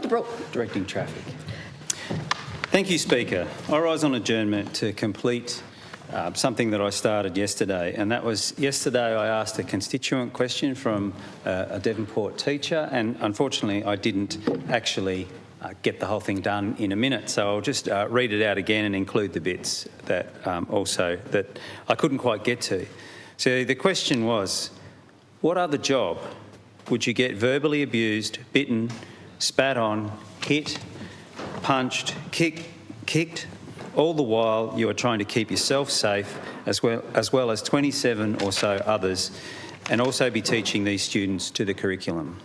Liberal. Directing traffic. Thank you, Speaker. I rise on adjournment to complete something that I started yesterday, and that was yesterday I asked a constituent question from a Devonport teacher, and unfortunately I didn't actually get the whole thing done in a minute, so I'll just read it out again and include the bits that that I couldn't quite get to. So the question was, what other job would you get verbally abused, bitten, spat on, hit, punched, kicked, all the while you are trying to keep yourself safe as well as 27 or so others, and also be teaching these students to the curriculum?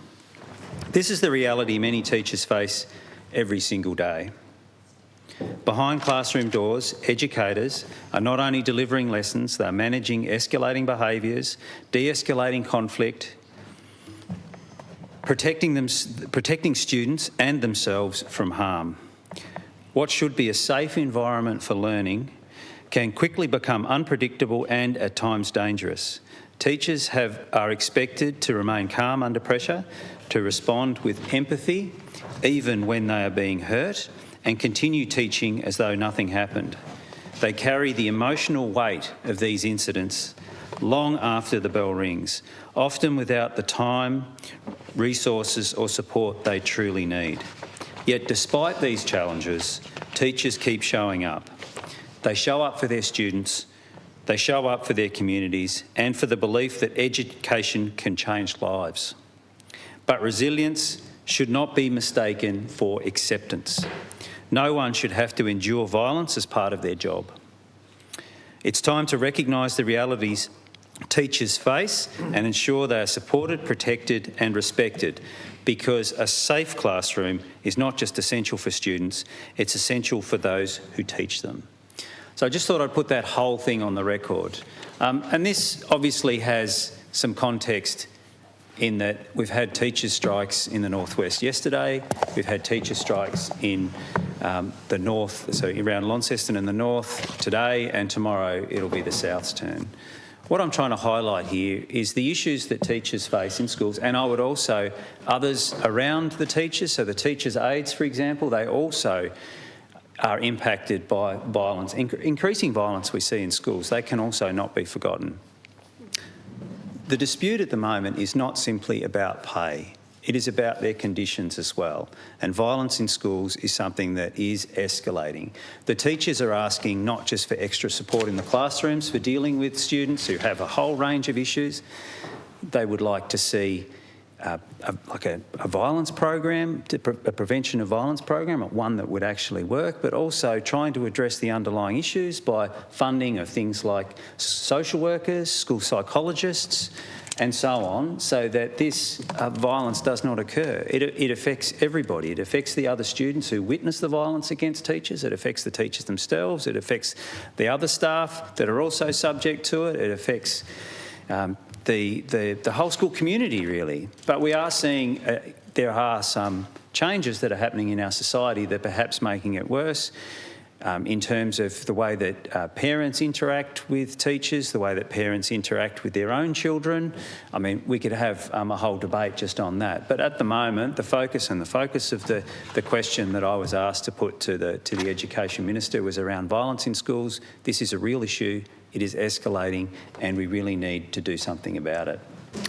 This is the reality many teachers face every single day. Behind classroom doors, educators are not only delivering lessons, they are managing escalating behaviours, de-escalating conflict, protecting students and themselves from harm. What should be a safe environment for learning can quickly become unpredictable and at times dangerous. Teachers are expected to remain calm under pressure, to respond with empathy even when they are being hurt, and continue teaching as though nothing happened. They carry the emotional weight of these incidents long after the bell rings, often without the time, resources or support they truly need. Yet despite these challenges, teachers keep showing up. They show up for their students, they show up for their communities, and for the belief that education can change lives. But resilience should not be mistaken for acceptance. No one should have to endure violence as part of their job. It's time to recognise the realities teachers face and ensure they are supported, protected and respected, because a safe classroom is not just essential for students, it's essential for those who teach them. So I just thought I'd put that whole thing on the record. And this obviously has some context in that we've had teachers' strikes in the northwest yesterday, we've had teacher strikes in the north, so around Launceston in the north today, and tomorrow it'll be the south's turn. What I'm trying to highlight here is the issues that teachers face in schools, and I would also, others around the teachers, so the teachers' aides, for example, they also are impacted by violence, increasing violence we see in schools. They can also not be forgotten. The dispute at the moment is not simply about pay. It is about their conditions as well. And violence in schools is something that is escalating. The teachers are asking not just for extra support in the classrooms for dealing with students who have a whole range of issues. They would like to see a violence program, a prevention of violence program, one that would actually work, but also trying to address the underlying issues by funding of things like social workers, school psychologists, and so on, so that this violence does not occur. It affects everybody. It affects the other students who witness the violence against teachers. It affects the teachers themselves. It affects the other staff that are also subject to it. It affects the whole school community, really. But we are seeing there are some changes that are happening in our society that are perhaps making it worse. In terms of the way that parents interact with teachers, the way that parents interact with their own children. I mean, we could have a whole debate just on that. But at the moment, the focus of the question that I was asked to put to the Education Minister was around violence in schools. This is a real issue. It is escalating, and we really need to do something about it.